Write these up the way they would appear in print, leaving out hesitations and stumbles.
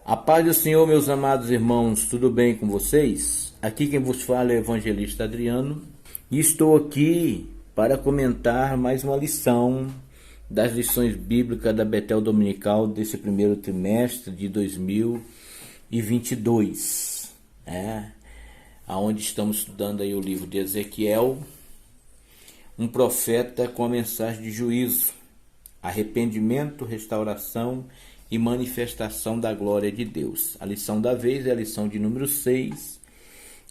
A paz do Senhor, meus amados irmãos, tudo bem com vocês? Aqui quem vos fala é o evangelista Adriano e estou aqui para comentar mais uma lição das lições bíblicas da Betel Dominical desse primeiro trimestre de 2022, onde estamos estudando aí o livro de Ezequiel, um profeta com a mensagem de juízo, arrependimento, restauração e manifestação da glória de Deus. A lição da vez é a lição de número 6,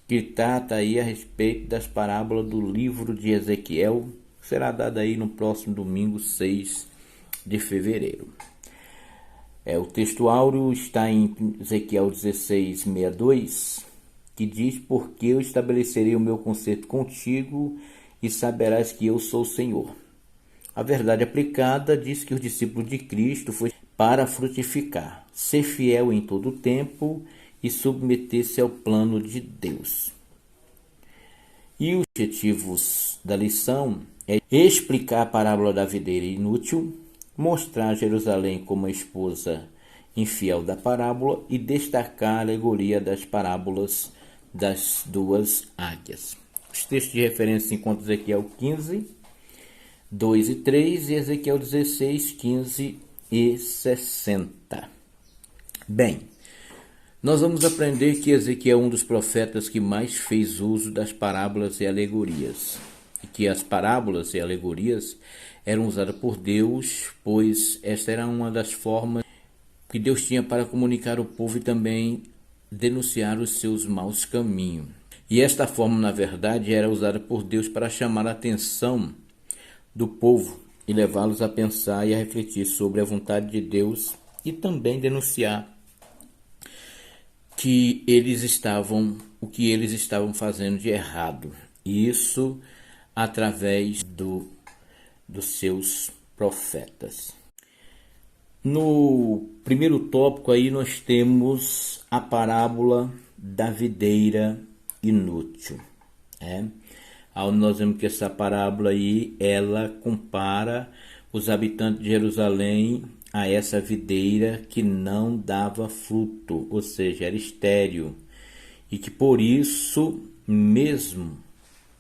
que trata aí a respeito das parábolas do livro de Ezequiel, que será dada aí no próximo domingo, 6 de fevereiro. O texto áureo está em Ezequiel 16:62, que diz: porque eu estabelecerei o meu concerto contigo e saberás que eu sou o Senhor. A verdade aplicada diz que os discípulos de Cristo foi para frutificar, ser fiel em todo o tempo e submeter-se ao plano de Deus. E os objetivos da lição é explicar a parábola da videira inútil, mostrar Jerusalém como a esposa infiel da parábola e destacar a alegoria das parábolas das duas águias. Os textos de referência se encontram em Ezequiel 15, 2 e 3 e Ezequiel 16, 15 e 60. Bem, nós vamos aprender que Ezequiel é um dos profetas que mais fez uso das parábolas e alegorias. E que as parábolas e alegorias eram usadas por Deus, pois esta era uma das formas que Deus tinha para comunicar ao povo e também denunciar os seus maus caminhos. E esta forma, na verdade, era usada por Deus para chamar a atenção do povo e levá-los a pensar e a refletir sobre a vontade de Deus e também denunciar o que eles estavam fazendo de errado. E isso através dos seus profetas. No primeiro tópico aí nós temos a parábola da videira inútil. Onde nós vemos que essa parábola aí, ela compara os habitantes de Jerusalém a essa videira que não dava fruto, ou seja, era estéril, e que por isso mesmo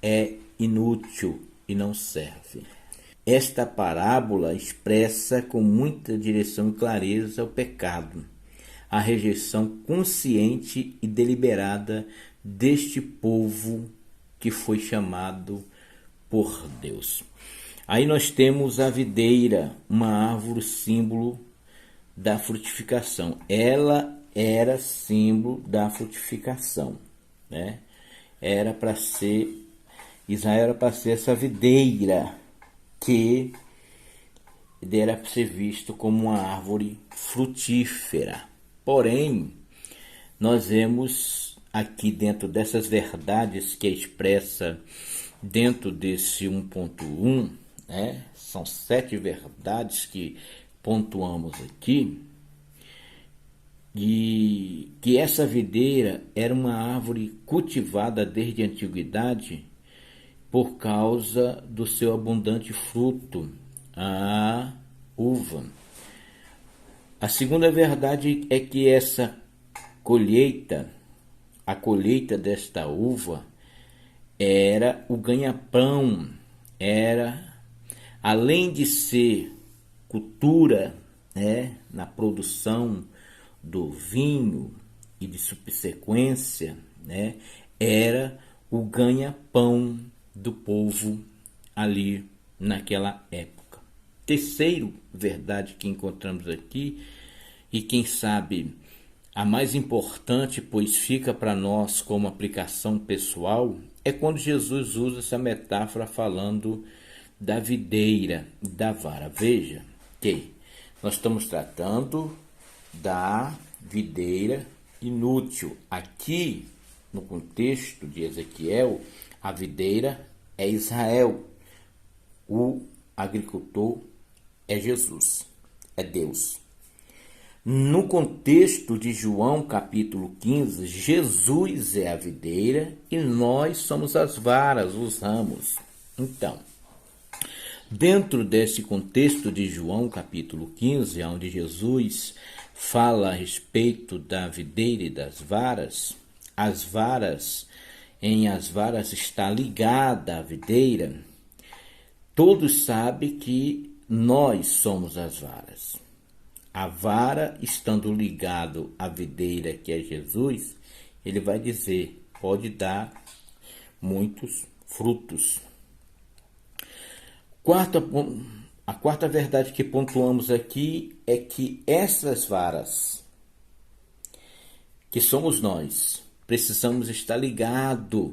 é inútil e não serve. Esta parábola expressa com muita direção e clareza o pecado, a rejeição consciente e deliberada deste povo que foi chamado por Deus. Aí nós temos a videira, uma árvore símbolo da frutificação. Ela era símbolo da frutificação, Israel era para ser essa videira que era para ser visto como uma árvore frutífera. Porém, nós vemos aqui dentro dessas verdades que é expressa dentro desse 1.1, são 7 verdades que pontuamos aqui, e que essa videira era uma árvore cultivada desde a antiguidade por causa do seu abundante fruto, a uva. A segunda verdade é que a colheita desta uva era o ganha-pão, além de ser cultura, na produção do vinho e de subsequência, era o ganha-pão do povo ali naquela época. Terceiro verdade que encontramos aqui, e quem sabe a mais importante, pois fica para nós como aplicação pessoal, é quando Jesus usa essa metáfora falando da videira e da vara. Veja que nós estamos tratando da videira inútil. Aqui, no contexto de Ezequiel, a videira é Israel, o agricultor é Jesus, é Deus. No contexto de João capítulo 15, Jesus é a videira e nós somos as varas, os ramos. Então, dentro desse contexto de João capítulo 15, onde Jesus fala a respeito da videira e das varas, as varas está ligada à videira, todos sabem que nós somos as varas. A vara estando ligado à videira, que é Jesus, ele vai dizer, pode dar muitos frutos. A quarta verdade que pontuamos aqui é que essas varas, que somos nós, precisamos estar ligados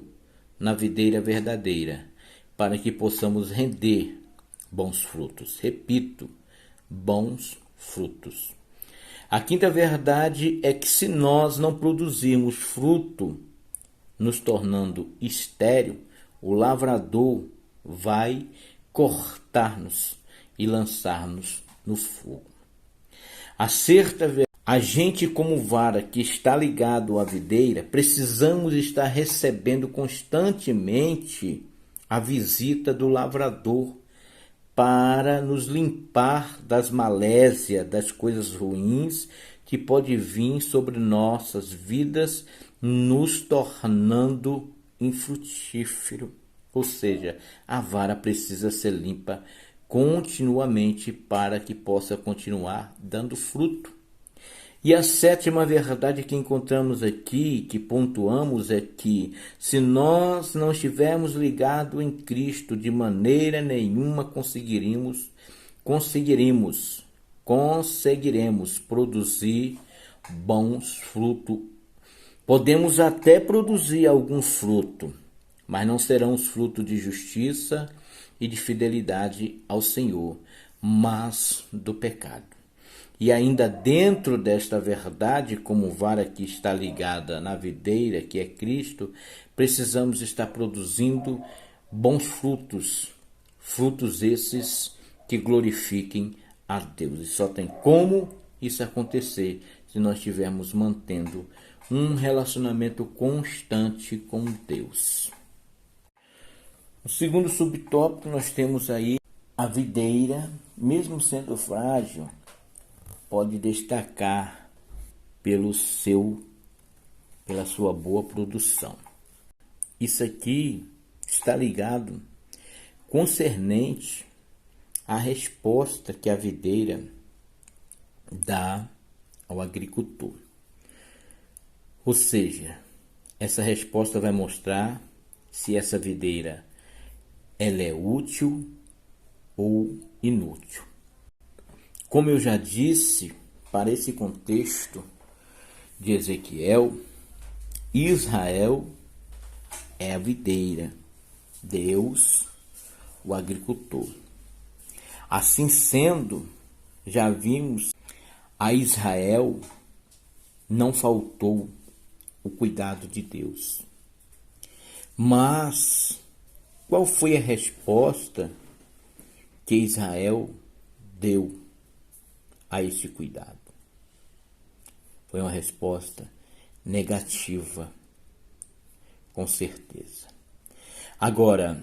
na videira verdadeira para que possamos render bons frutos. Repito, bons frutos. A quinta verdade é que se nós não produzirmos fruto, nos tornando estéril, o lavrador vai cortar-nos e lançar-nos no fogo. A gente, como vara que está ligado à videira, precisamos estar recebendo constantemente a visita do lavrador para nos limpar das malésias, das coisas ruins que pode vir sobre nossas vidas, nos tornando infrutífero. Ou seja, a vara precisa ser limpa continuamente para que possa continuar dando fruto. E a sétima verdade que encontramos aqui, que pontuamos, é que se nós não estivermos ligados em Cristo, de maneira nenhuma conseguiremos produzir bons frutos. Podemos até produzir algum fruto, mas não serão os frutos de justiça e de fidelidade ao Senhor, mas do pecado. E ainda dentro desta verdade, como vara que está ligada na videira, que é Cristo, precisamos estar produzindo bons frutos, frutos esses que glorifiquem a Deus. E só tem como isso acontecer se nós estivermos mantendo um relacionamento constante com Deus. No segundo subtópico, nós temos aí a videira, mesmo sendo frágil, pode destacar pela sua boa produção. Isso aqui está ligado concernente à resposta que a videira dá ao agricultor. Ou seja, essa resposta vai mostrar se essa videira ela é útil ou inútil. Como eu já disse, para esse contexto de Ezequiel, Israel é a videira, Deus o agricultor. Assim sendo, já vimos, a Israel não faltou o cuidado de Deus. Mas qual foi a resposta que Israel deu a esse cuidado? Foi uma resposta negativa, com certeza. Agora,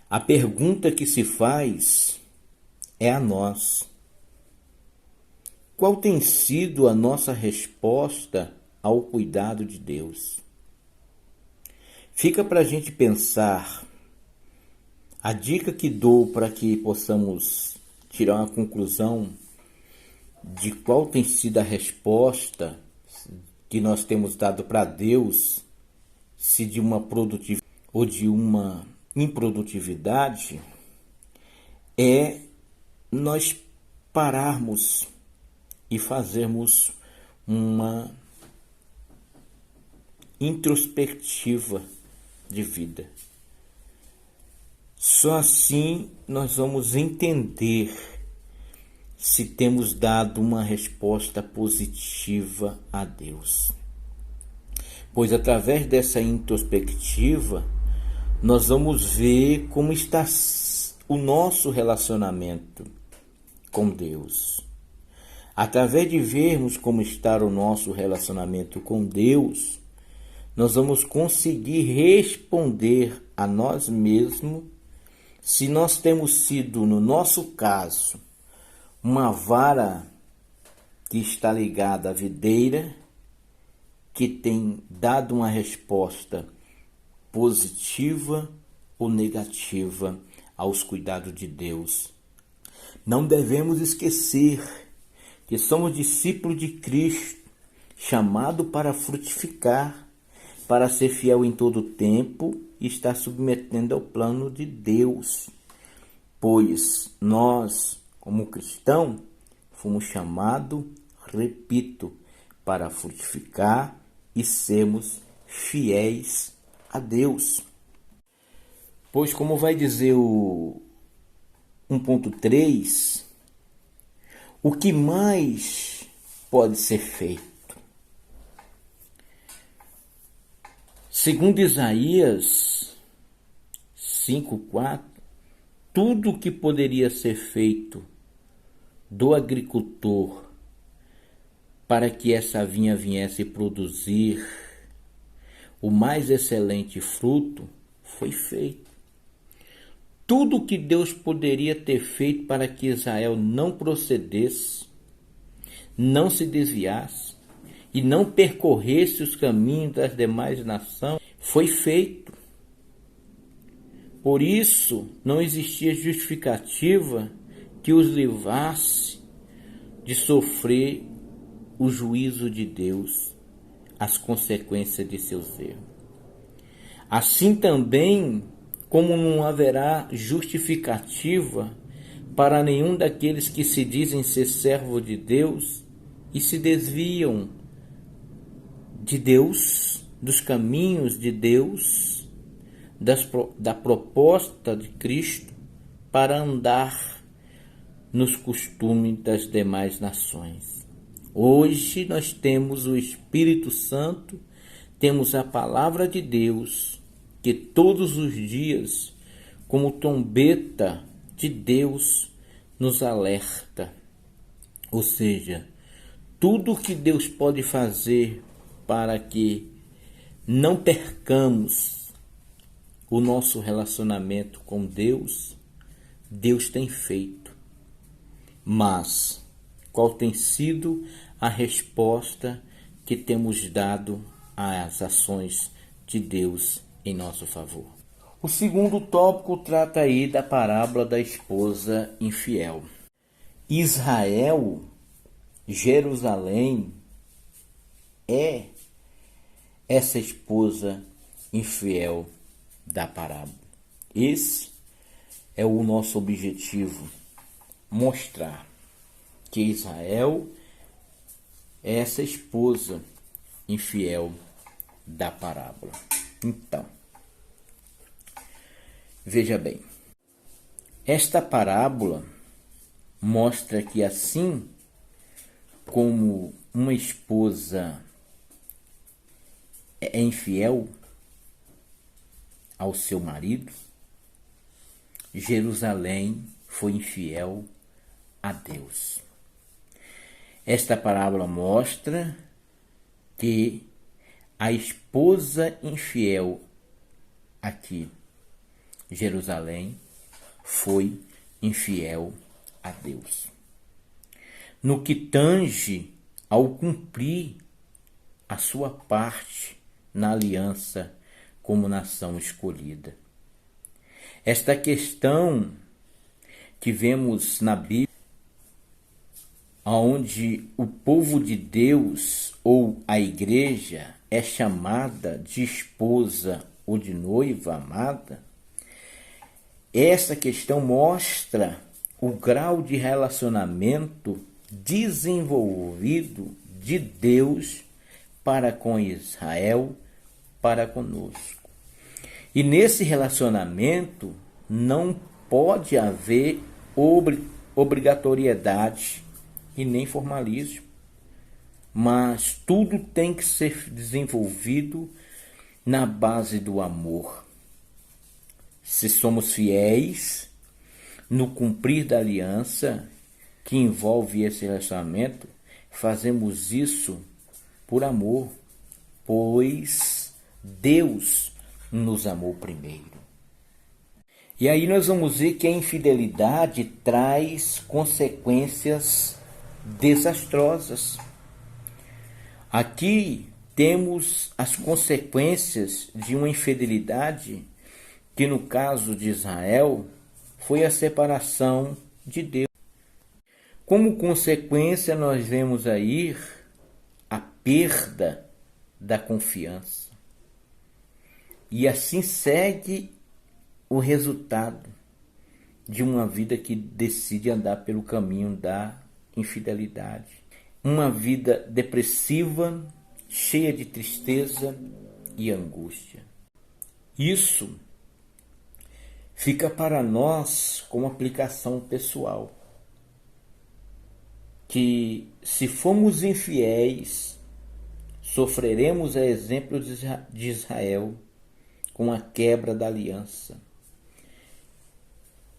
a pergunta que se faz é a nós. Qual tem sido a nossa resposta ao cuidado de Deus? Fica para a gente pensar. A dica que dou para que possamos tirar uma conclusão de qual tem sido a resposta que nós temos dado para Deus, se de uma produtividade ou de uma improdutividade, é nós pararmos e fazermos uma introspectiva de vida. Só assim nós vamos entender se temos dado uma resposta positiva a Deus. Pois através dessa introspectiva, nós vamos ver como está o nosso relacionamento com Deus. Através de vermos como está o nosso relacionamento com Deus, nós vamos conseguir responder a nós mesmos se nós temos sido, no nosso caso, uma vara que está ligada à videira, que tem dado uma resposta positiva ou negativa aos cuidados de Deus. Não devemos esquecer que somos discípulos de Cristo, chamados para frutificar, para ser fiel em todo o tempo e estar submetendo ao plano de Deus. Pois nós, como cristãos, fomos chamados, repito, para frutificar e sermos fiéis a Deus. Pois, como vai dizer o 1.3, o que mais pode ser feito? Segundo Isaías 5:4, tudo o que poderia ser feito do agricultor para que essa vinha viesse produzir o mais excelente fruto foi feito. Tudo o que Deus poderia ter feito para que Israel não procedesse, não se desviasse e não percorresse os caminhos das demais nações, foi feito. Por isso, não existia justificativa que os livrasse de sofrer o juízo de Deus, as consequências de seus erros. Assim também, como não haverá justificativa para nenhum daqueles que se dizem ser servo de Deus e se desviam de Deus, dos caminhos de Deus, da proposta de Cristo, para andar nos costumes das demais nações. Hoje nós temos o Espírito Santo, temos a palavra de Deus, que todos os dias, como trombeta de Deus, nos alerta. Ou seja, tudo que Deus pode fazer para que não percamos o nosso relacionamento com Deus, Deus tem feito. Mas qual tem sido a resposta que temos dado às ações de Deus em nosso favor? O segundo tópico trata aí da parábola da esposa infiel. Israel, Jerusalém, é essa esposa infiel da parábola. Esse é o nosso objetivo, mostrar que Israel é essa esposa infiel da parábola. Então, veja bem, esta parábola mostra que assim como uma esposa é infiel ao seu marido, Jerusalém foi infiel a Deus. Esta parábola mostra que a esposa infiel aqui, Jerusalém, foi infiel a Deus. No que tange ao cumprir a sua parte na aliança como nação escolhida. Esta questão que vemos na Bíblia, onde o povo de Deus ou a igreja é chamada de esposa ou de noiva amada, essa questão mostra o grau de relacionamento desenvolvido de Deus para com Israel, para conosco. E nesse relacionamento não pode haver obrigatoriedade e nem formalismo, mas tudo tem que ser desenvolvido na base do amor. Se somos fiéis no cumprir da aliança que envolve esse relacionamento, fazemos isso por amor, pois Deus nos amou primeiro. E aí nós vamos ver que a infidelidade traz consequências desastrosas. Aqui temos as consequências de uma infidelidade que, no caso de Israel, foi a separação de Deus. Como consequência, nós vemos aí a perda da confiança. E assim segue o resultado de uma vida que decide andar pelo caminho da infidelidade. Uma vida depressiva, cheia de tristeza e angústia. Isso fica para nós como aplicação pessoal. Que se formos infiéis, sofreremos a exemplo de Israel com a quebra da aliança.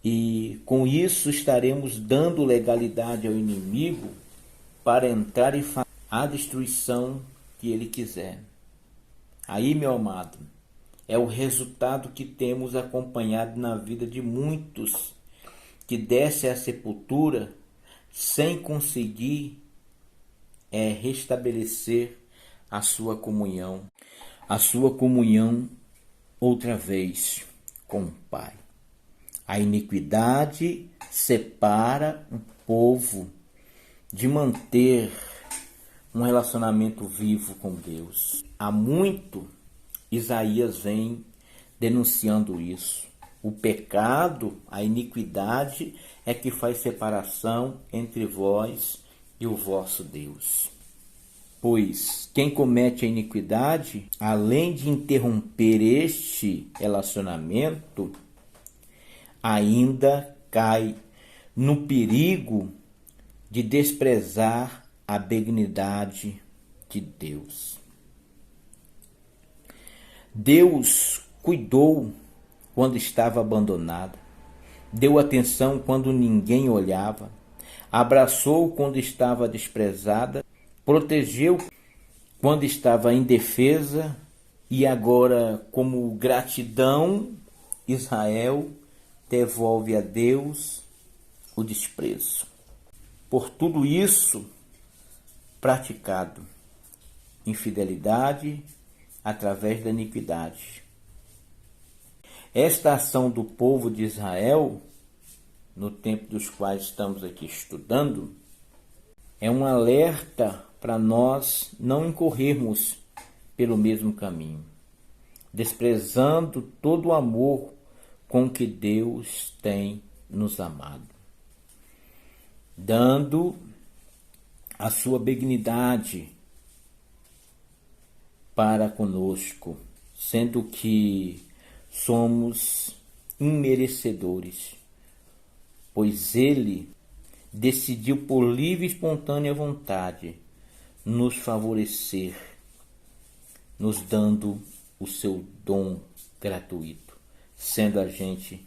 E com isso estaremos dando legalidade ao inimigo para entrar e fazer a destruição que ele quiser. Aí, meu amado, é o resultado que temos acompanhado na vida de muitos que descem à sepultura sem conseguir restabelecer a sua comunhão outra vez com o Pai. A iniquidade separa o povo de manter um relacionamento vivo com Deus. Há muito Isaías vem denunciando isso. O pecado, a iniquidade é que faz separação entre vós e o vosso Deus. Pois quem comete a iniquidade, além de interromper este relacionamento, ainda cai no perigo de desprezar a benignidade de Deus. Deus cuidou quando estava abandonado, deu atenção quando ninguém olhava, abraçou quando estava desprezada, protegeu quando estava indefesa e agora, como gratidão, Israel devolve a Deus o desprezo. Por tudo isso praticado, infidelidade através da iniquidade. Esta ação do povo de Israel, no tempo dos quais estamos aqui estudando, é um alerta para nós não incorrermos pelo mesmo caminho, desprezando todo o amor com que Deus tem nos amado, dando a sua benignidade para conosco, sendo que somos imerecedores, pois Ele decidiu por livre e espontânea vontade nos favorecer, nos dando o seu dom gratuito, sendo a gente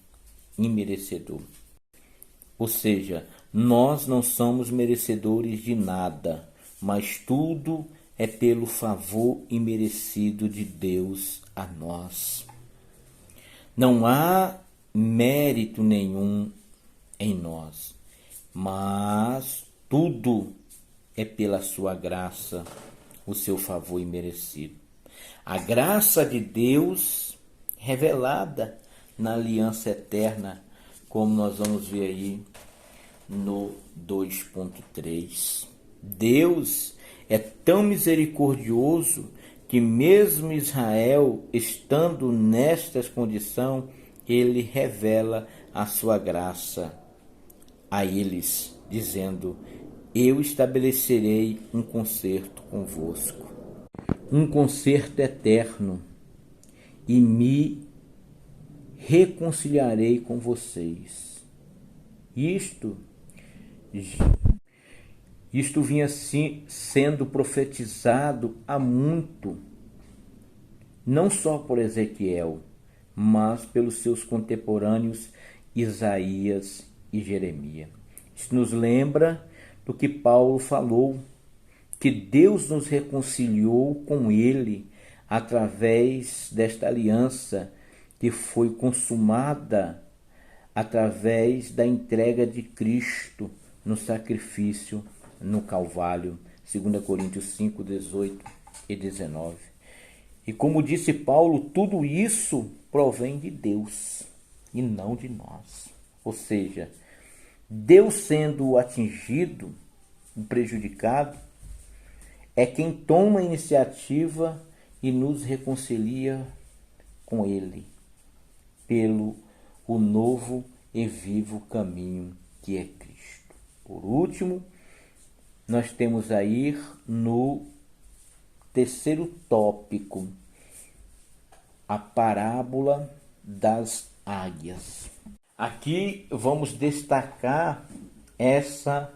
imerecedor. Ou seja, nós não somos merecedores de nada, mas tudo é pelo favor imerecido de Deus a nós. Não há mérito nenhum em nós, mas tudo é pela sua graça, o seu favor imerecido. A graça de Deus revelada na aliança eterna, como nós vamos ver aí no 2.3. Deus é tão misericordioso que mesmo Israel, estando nestas condições, ele revela a sua graça a eles, dizendo: eu estabelecerei um concerto convosco, um concerto eterno, e me reconciliarei com vocês. Isto vinha sendo profetizado há muito, não só por Ezequiel, mas pelos seus contemporâneos Isaías e Jeremias. Isso nos lembra do que Paulo falou, que Deus nos reconciliou com Ele através desta aliança que foi consumada através da entrega de Cristo no sacrifício no Calvário, 2 Coríntios 5, 18 e 19. E como disse Paulo, tudo isso provém de Deus e não de nós. Ou seja, Deus sendo atingido, prejudicado, é quem toma a iniciativa e nos reconcilia com Ele, pelo o novo e vivo caminho que é Cristo. Por último, nós temos aí no terceiro tópico, a parábola das águias. Aqui vamos destacar essa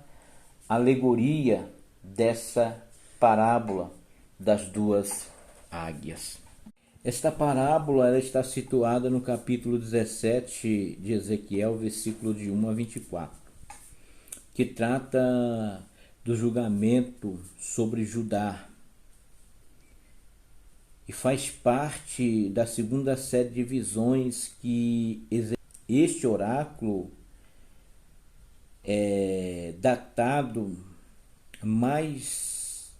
alegoria dessa parábola das duas águias. Esta parábola ela está situada no capítulo 17 de Ezequiel, versículo de 1 a 24, que trata do julgamento sobre Judá e faz parte da segunda série de visões que este oráculo é datado mais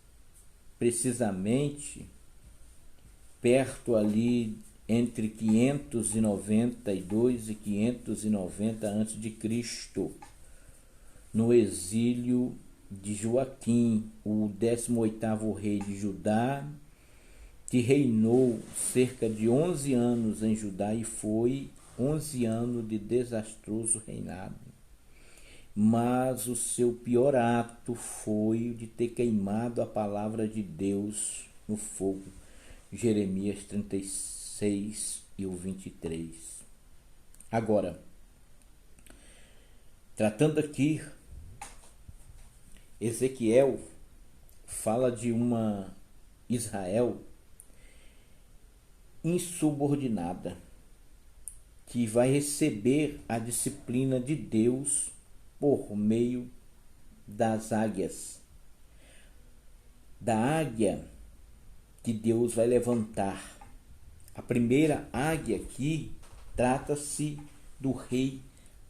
precisamente perto ali entre 592 e 590 a.C., no exílio de Joaquim, o 18º rei de Judá, que reinou cerca de 11 anos em Judá e foi 11 anos de desastroso reinado. Mas o seu pior ato foi o de ter queimado a palavra de Deus no fogo. Jeremias 36 e o 23. Agora, tratando aqui, Ezequiel fala de uma Israel insubordinada, que vai receber a disciplina de Deus por meio das águias. Da águia que Deus vai levantar. A primeira águia aqui trata-se do rei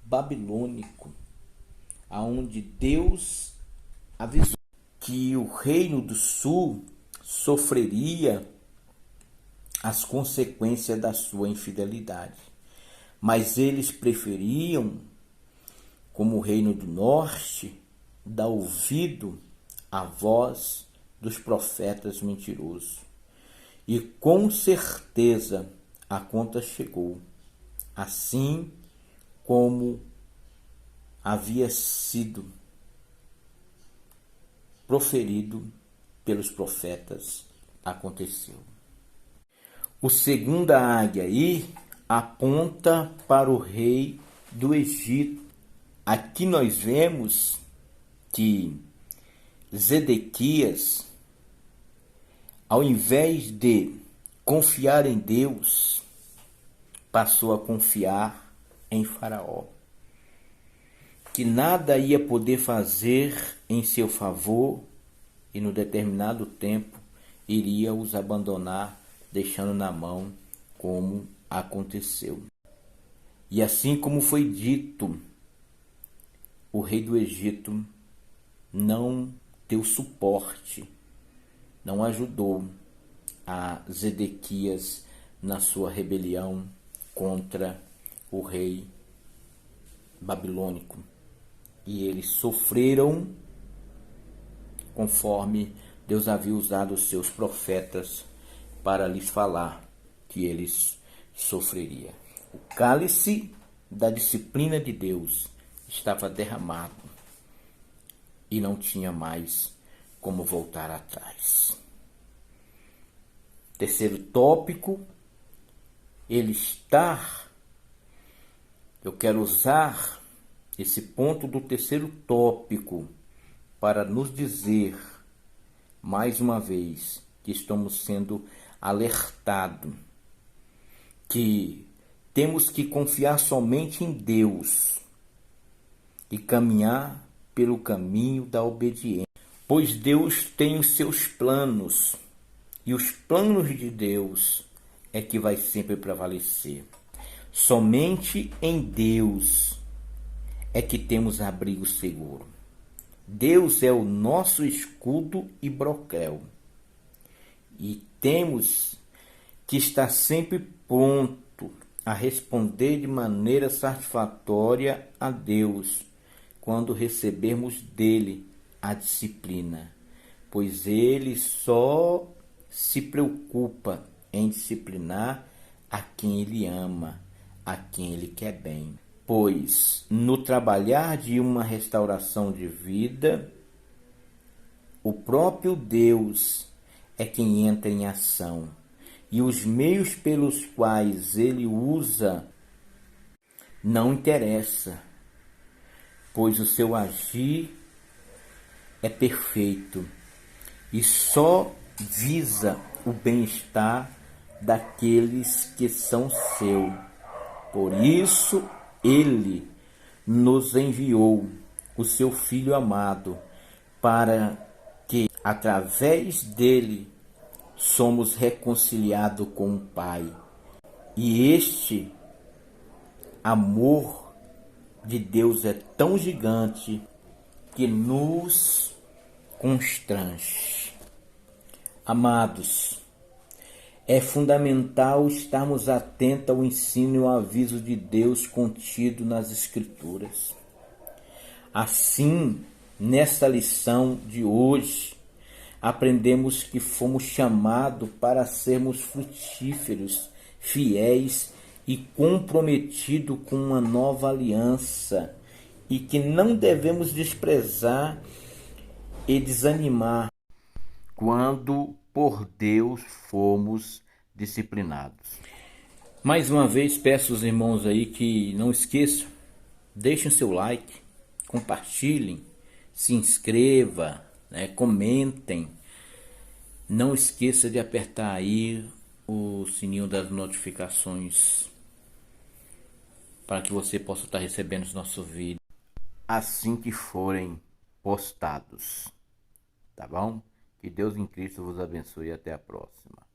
babilônico, aonde Deus avisou que o reino do sul sofreria as consequências da sua infidelidade. Mas eles preferiam, como o reino do norte, dar ouvido à voz dos profetas mentirosos. E com certeza a conta chegou, assim como havia sido proferido pelos profetas, aconteceu. O segunda águia aí aponta para o rei do Egito. Aqui nós vemos que Zedequias, ao invés de confiar em Deus, passou a confiar em Faraó, que nada ia poder fazer em seu favor e no determinado tempo iria os abandonar, deixando na mão, como aconteceu. E assim como foi dito, o rei do Egito não deu suporte, não ajudou a Zedequias na sua rebelião contra o rei babilônico. E eles sofreram conforme Deus havia usado os seus profetas para lhes falar que eles sofreriam. O cálice da disciplina de Deus estava derramado e não tinha mais como voltar atrás. Terceiro tópico, eu quero usar esse ponto do terceiro tópico para nos dizer, mais uma vez, que estamos sendo alertados, que temos que confiar somente em Deus e caminhar pelo caminho da obediência, pois Deus tem os seus planos, e os planos de Deus é que vai sempre prevalecer. Somente em Deus é que temos abrigo seguro. Deus é o nosso escudo e broquel. E temos que estar sempre pronto a responder de maneira satisfatória a Deus quando recebermos dele a disciplina, pois ele só se preocupa em disciplinar a quem ele ama, a quem ele quer bem. Pois no trabalhar de uma restauração de vida, o próprio Deus é quem entra em ação, e os meios pelos quais ele usa não interessa, pois o seu agir é perfeito e só visa o bem-estar daqueles que são seu. Por isso ele nos enviou o seu Filho amado, para que através dele somos reconciliados com o Pai. E este amor de Deus é tão gigante que nos constrange. Amados, é fundamental estarmos atentos ao ensino e ao aviso de Deus contido nas Escrituras. Assim, nesta lição de hoje, aprendemos que fomos chamados para sermos frutíferos, fiéis e comprometidos com uma nova aliança, e que não devemos desprezar e desanimar quando por Deus fomos disciplinados. Mais uma vez peço aos irmãos aí que não esqueçam, deixem seu like, compartilhem, se inscreva, comentem. Não esqueça de apertar aí o sininho das notificações para que você possa estar recebendo os nossos vídeos assim que forem postados. Tá bom? Que Deus em Cristo vos abençoe e até a próxima.